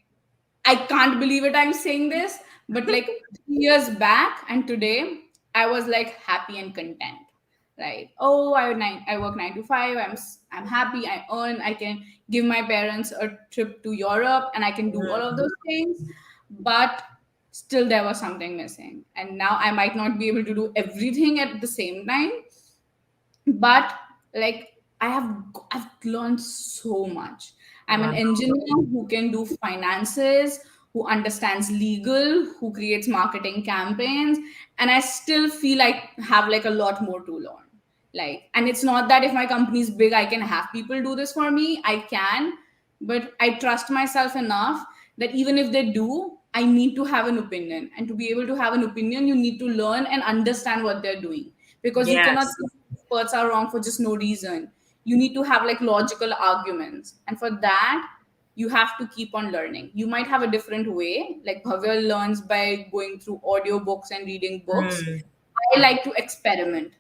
I can't believe it, I'm saying this, but like 3 years back and today, I was like happy and content. Right? Oh, I work 9 to 5. I'm happy. I earn. I can give my parents a trip to Europe, and I can do all of Mm. those things. But still, there was something missing, and now I might not be able to do everything at the same time, but like I've learned so much. I'm an Wow. engineer who can do finances, who understands legal, who creates marketing campaigns, and I still feel I have like a lot more to learn. Like, and it's not that if my company is big, I can have people do this for me. I can, but I trust myself enough that even if they do, I need to have an opinion. And to be able to have an opinion, you need to learn and understand what they're doing, because you cannot Yes. say experts are wrong for just no reason. You need to have like logical arguments, and for that you have to keep on learning. You might have a different way, like Bhavya learns by going through audiobooks and reading books. Mm, I like to experiment.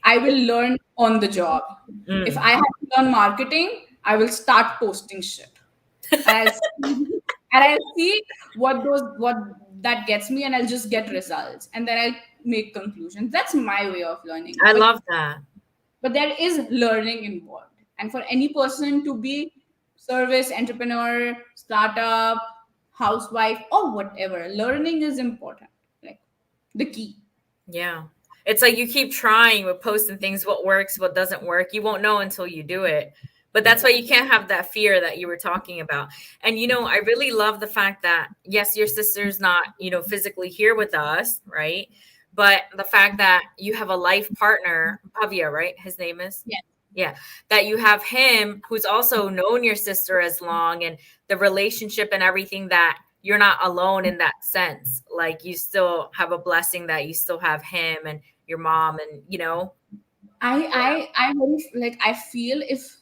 I will learn on the job. If mm. I have to learn marketing, I will start posting shit. And I'll see, and I'll see what that gets me, and I'll just get results. And then I'll make conclusions. That's my way of learning. I But love that. there is learning involved. And for any person to be service, entrepreneur, startup, housewife, or whatever, learning is important. Like the key. Yeah. It's like you keep trying with posting things, what works, what doesn't work. You won't know until you do it. But that's why you Exactly. can't have that fear that you were talking about. And, I really love the fact that, yes, your sister's not, physically here with us, right? But the fact that you have a life partner, Pavia, right? His name is? Yeah. Yeah. That you have him who's also known your sister as long, and the relationship and everything, that you're not alone in that sense. Like, you still have a blessing that you still have him and your mom, and I very like I feel if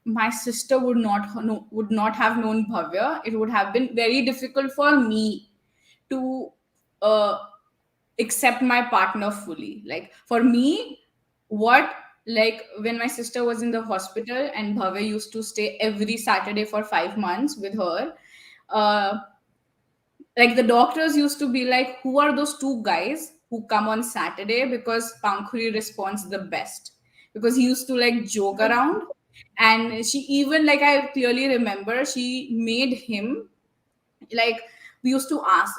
my sister would not have known Bhavya, it would have been very difficult for me to uh, accept my partner fully. Like for me, what like when my sister was in the hospital and Bhavya used to stay every Saturday for 5 months with her, uh, like the doctors used to be like, who are those two guys who come on Saturday? Because Pankhuri responds the best, because he used to like joke around. And she even, like, I clearly remember, she made him, like, we used to ask,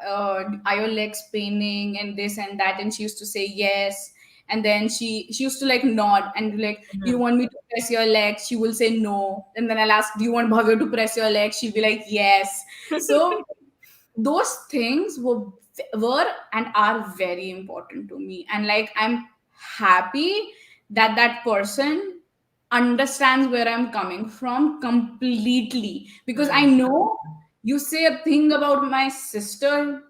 are your legs paining and this and that, and she used to say yes. And then she used to like nod and be like, do you Mhm. want me to press your legs? She will say no. And then I'll ask, do you want Bhavya to press your legs? She'll be like yes. So those things were and are very important to me, and like I'm happy that that person understands where I'm coming from completely, because I Mm. know you say a thing about my sister,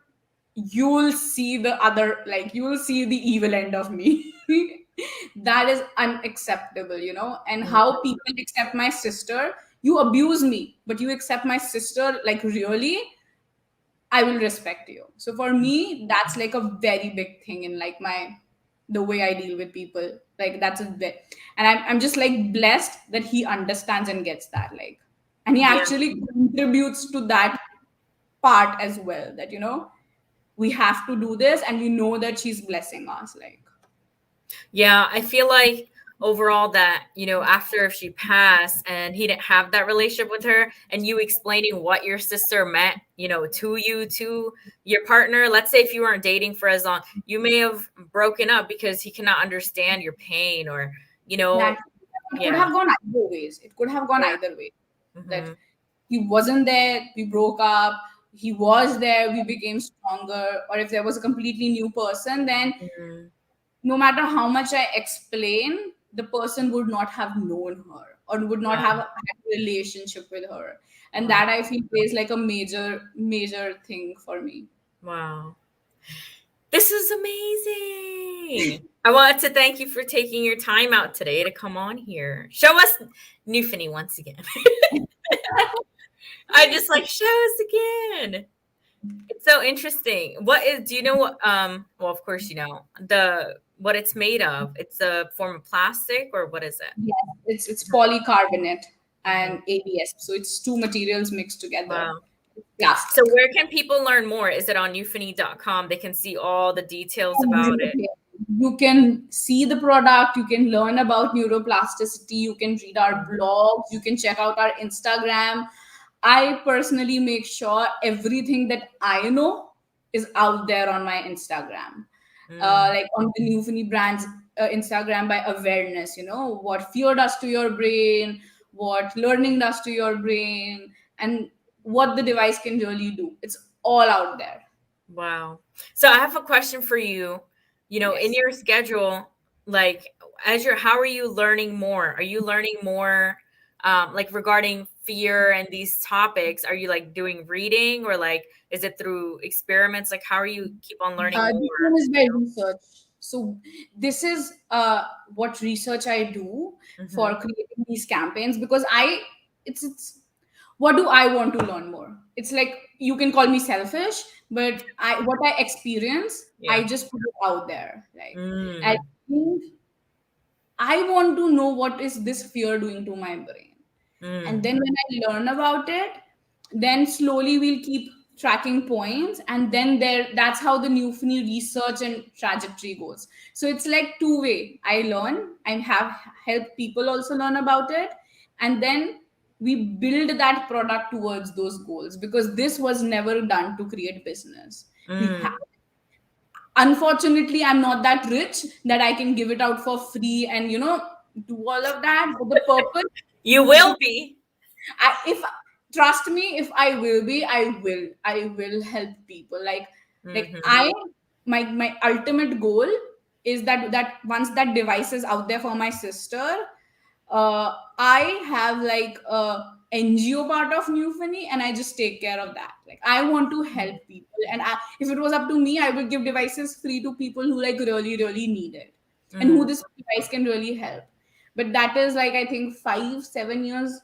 you'll see the other, like you will see the evil end of me. That is unacceptable, and how Mm. people accept my sister. You abuse me, but you accept my sister, like really, I will respect you. So for me, that's like a very big thing in like the way I deal with people. Like that's a bit, and I'm just like blessed that he understands and gets that, like, and he Yeah. actually contributes to that part as well. That we have to do this, and we know that she's blessing us. Like Yeah, I feel like overall that, after she passed and he didn't have that relationship with her, and you explaining what your sister meant, to you, to your partner. Let's say if you weren't dating for as long, you may have broken up because he cannot understand your pain, or, that it could yeah. have gone either ways. It could have gone Yeah. either way. That Hmm. he wasn't there, we broke up. He was there, we became stronger. Or if there was a completely new person, then Hmm. no matter how much I explain, the person would not have known her or would not have Wow. had a relationship with her. And Wow. that I feel is like a major thing for me. Wow. This is amazing. I wanted to thank you for taking your time out today to come on here. Show us Newfoundly once again. I just like, show us again. It's so interesting. Do you know what, well, of course, what it's made of. It's a form of plastic, or what is it? Yes, it's polycarbonate Mhm. and ABS. So it's two materials mixed together. Wow. So Plastic. where can people learn more? Is it on newfany.com? They can see all the details about it. Everything. You can see the product, you can learn about neuroplasticity, you can read our blogs, you can check out our Instagram. I personally make sure everything that I know is out there on my Instagram. Mm. Like on the Newfoundly brand's Instagram, by awareness, what fear does to your brain, what learning does to your brain, and what the device can really do. It's all out there. Wow. So I have a question for you. In Yes. your schedule, like how are you learning more? Are you learning more like regarding fear and these topics? Are you like doing reading, or like is it through experiments? Like how are you keep on learning This more? one is by research. So this is what research I do for Mm-hmm. creating these campaigns, because it's what do I want to learn more? It's like, you can call me selfish, but what I experience, I Yeah. just put it out there. Like, I Mm. think I want to know what is this fear doing to my brain. And Mm. then when I learn about it, then slowly we'll keep tracking points, and then that's how the Newfoundly research and trajectory goes. So it's like two-way. I learn, I have helped people also learn about it, and then we build that product towards those goals, because this was never done to create business. Mm. Unfortunately, I'm not that rich that I can give it out for free and do all of that. But the purpose, You will be. if trust me, if I will be, I will help people. Like Mm-hmm. I my ultimate goal is that once that device is out there for my sister, I have like a NGO part of Newfoundly, and I just take care of that. Like, I want to help people, and if it was up to me, I would give devices free to people who like really, really need it, and Mm. who this device can really help. But that is like, I think, 5 7 years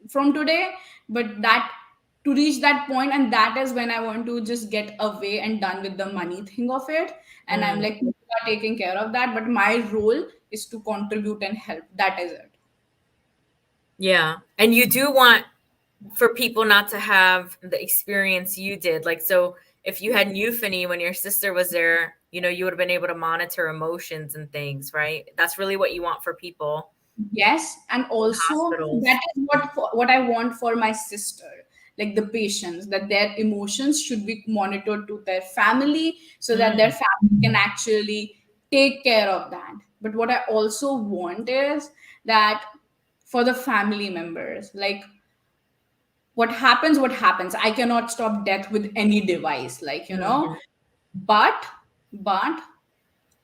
from today. But that, to reach that point, and that is when I want to just get away and done with the money thing of it. And I'm Mm. like, people are taking care of that, but my role is to contribute and help. That is it. Yeah. And you do want for people not to have the experience you did. Like, so if you had euphony when your sister was there, you would have been able to monitor emotions and things, right? That's really what you want for people Yes, and in also hospitals. that is what I want for my sister, like the patients, that their emotions should be monitored to their family, so that their Mm. family can actually take care of that. But what I also want is that for the family members, like, what happens, I cannot stop death with any device, like, Mhm. but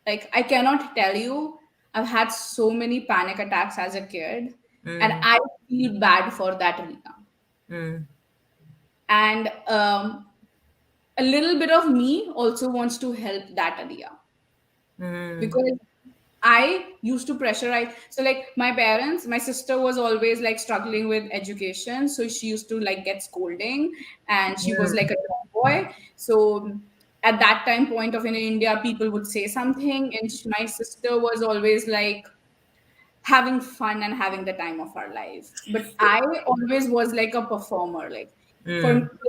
like, I cannot tell you, I've had so many panic attacks as a kid, and Mm. I feel bad for that, Rita. Mm. And a little bit of me also wants to help that area, Mm. because I used to pressurize. So, like, my parents, my sister was always like struggling with education. So she used to like get scolding, and she was like Mm. a tomboy. So at that time point of in India, people would say something, and my sister was always like having fun and having the time of our life. But I always was like a performer. Like, Mm. for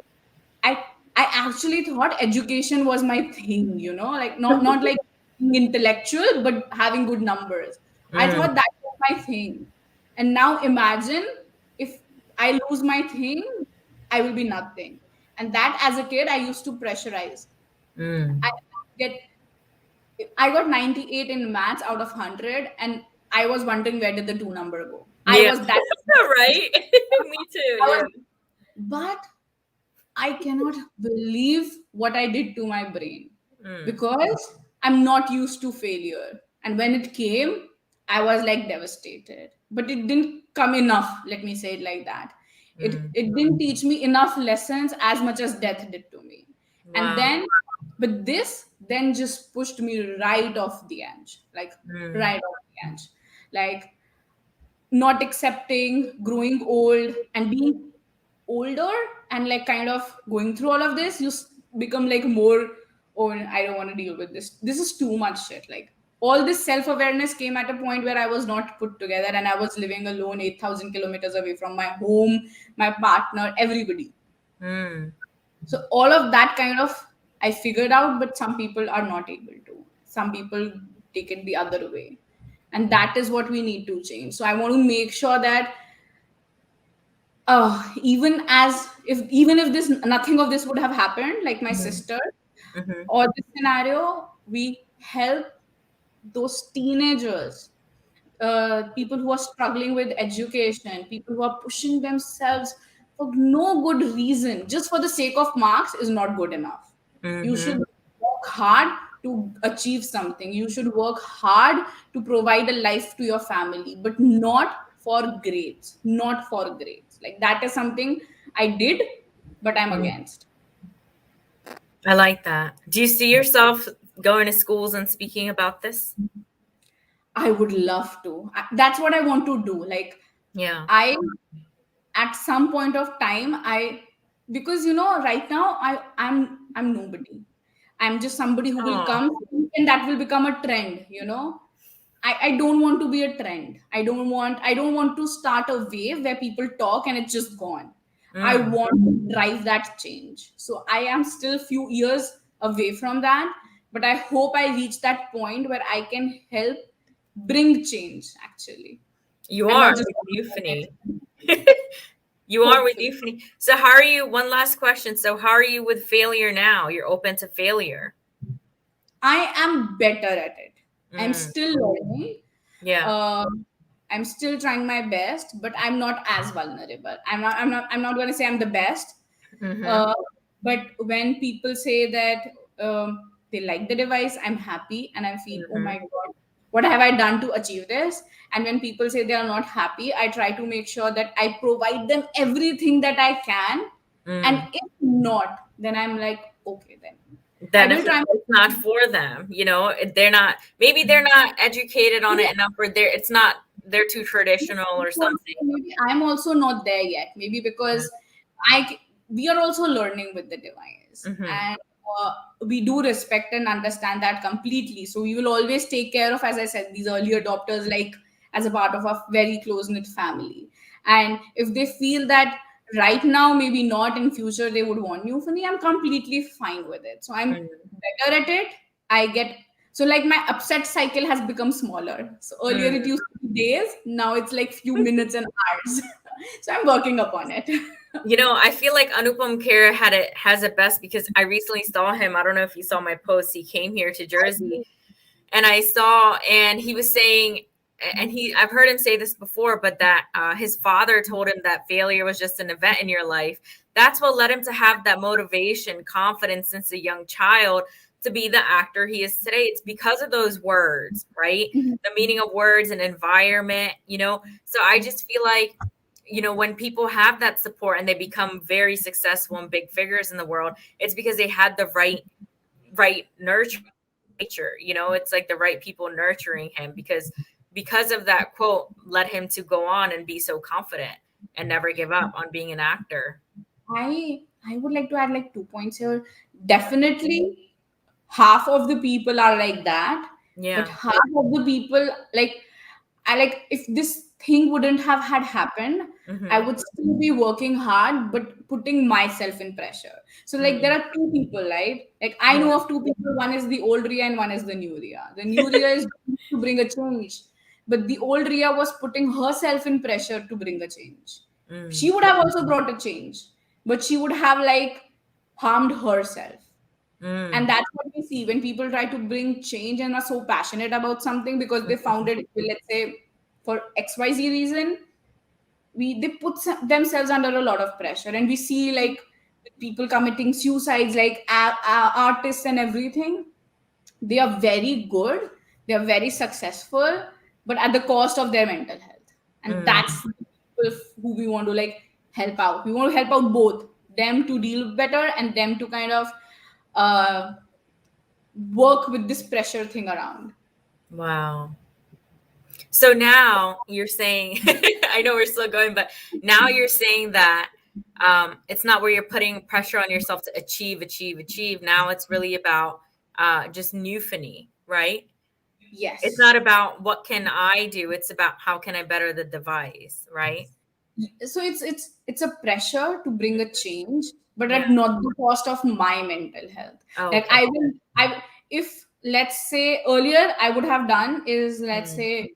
I I actually thought education was my thing, like, not like being intellectual, but having good numbers. I Mm. thought that was my thing. And now imagine, if I lose my thing, I will be nothing. And that, as a kid, I used to pressurize. Mm. I get I got 98 in maths out of 100, and I was wondering where did the two number go. I Yeah. was that Right. Me too. I Yeah. was, but I cannot believe what I did to my brain, Mm. because I'm not used to failure. And when it came, I was like devastated. But it didn't come enough, let me say it like that. It Mm. it didn't teach me enough lessons as much as death did to me. And Wow. then, but this then just pushed me right off the edge, like Mm. right off the edge. Like, not accepting, growing old, and being older, and like kind of going through all of this, you become like more, oh, I don't want to deal with this. This is too much shit. Like, all this self-awareness came at a point where I was not put together, and I was living alone 8,000 kilometers away from my home, my partner, everybody. Mm. So all of that kind of, I figured out, but some people are not able to. Some people take it the other way. And that is what we need to change. So I want to make sure that, even if this nothing of this would have happened, like my Mm. sister, Mhm. or this scenario, we help those teenagers, people who are struggling with education, people who are pushing themselves for no good reason, just for the sake of marks, is not good enough. You should Mm-hmm. work hard to achieve something. You should work hard to provide a life to your family, but not for grades. Not for grades. Like that is something I did, but I'm against. I like that. Do you see yourself going to schools and speaking about this? I would love to. That's what I want to do. Like Yeah. I, at some point of time, I, because right now I'm nobody. I'm just somebody who will Oh. come, and that will become a trend. I don't want to be a trend. I don't want to start a wave where people talk and it's just gone. I Mm. want to drive that change. So I am still few years away from that, but I hope I reach that point where I can help bring change actually, You and are not just with talk about Euphony. it. You are with Hopefully. Euphony. So how are you? One last question. So how are you with failure now? You're open to failure. I am better at it. I'm Mm. still learning. Yeah. Um, I'm still trying my best, but I'm not as vulnerable. I'm not going to say I'm the best. Mm-hmm. Uh, but when people say that they like the device, I'm happy and I feel, oh Mm-hmm. my God, what have I done to achieve this? And when people say they are not happy, I try to make sure that I provide them everything that I can. And Mm. if not, then I'm like, okay, then I Then will try it's not my. for them. They're not, maybe they're not educated on it enough, or it's not, they're too traditional or something. Maybe I'm also not there yet. Maybe because we are also learning with the device, Mm-hmm. and we do respect and understand that completely. So we will always take care of, as I said, these early adopters, like as a part of a very close knit family. And if they feel that right now, maybe not in future, they would want new for me, I'm completely fine with it. So I'm Mm-hmm. better at it. I get so like my upset cycle has become smaller. So earlier it used to be days, now it's like few minutes and hours. So I'm working upon it. I feel like Anupam Kher has it best because I recently saw him. I don't know if you saw my post. He came here to Jersey, and and he was saying, and I've heard him say this before, but that his father told him that failure was just an event in your life. That's what led him to have that motivation, confidence since a young child to be the actor he is today. It's because of those words, right? The meaning of words and environment. So I just feel like, when people have that support and they become very successful and big figures in the world, it's because they had the right nurture nature. It's like the right people nurturing him, because of that quote led him to go on and be so confident and never give up on being an actor. I would like to add like 2 points here. Definitely half of the people are like that, but Yeah. half of the people, like, I like, if this thing wouldn't have had happened, I Mm-hmm. would still be working hard, but putting myself in pressure. So like there Mm. are two people, right? Like I Yeah. know of two people. One is the old Ria and one is the new Ria. The new Ria is to bring a change, but the old Ria was putting herself in pressure to bring a change. She Mm. would have also brought a change, but she would have like harmed herself. And Mm. that's what we see when people try to bring change and are so passionate about something because they found it, let's say, for XYZ reason. They put themselves under a lot of pressure, and we see like people committing suicides, like artists and everything. They are very good, they are very successful, but at the cost of their mental health. And Mm. that's the people who we want to like help out. We want to help out both them to deal better and them to kind of uh, work with this pressure thing around. Wow. So now you're saying, I know we're still going, but now you're saying that it's not where you're putting pressure on yourself to achieve, achieve, achieve. Now it's really about just euphony, right? It's Yes. not about what can I do. It's about how can I better the device, right? So it's a pressure to bring a change, but Yeah. at not the cost of my mental health. Oh, Like okay. I if let's say earlier I would have done is, let's Mm. say,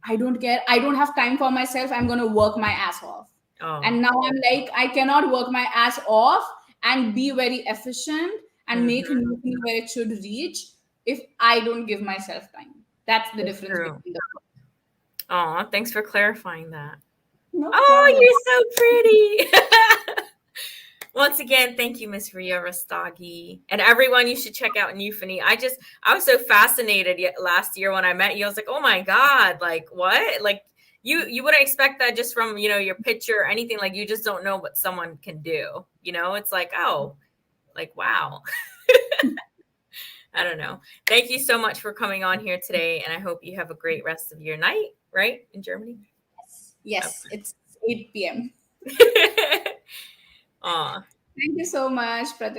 I don't care, I don't have time for myself, I'm going to work my ass off. Oh. And now I'm like, I cannot work my ass off and be very efficient and make Hmm. Newfoundly where it should reach if I don't give myself time. That's the That's difference true. between the. Oh, thanks for clarifying that. No Oh, problem. you're so pretty. Once again, thank you, Miss Ria Rustagi. And everyone, you should check out Newfoundly. I was so fascinated last year when I met you. I was like, oh my God, like what? Like you wouldn't expect that just from, your picture or anything. Like you just don't know what someone can do. It's like, oh, like, wow. I don't know. Thank you so much for coming on here today. And I hope you have a great rest of your night, right? In Germany? Yes, it's 8 p.m. Aw. Thank you so much, Pratibha.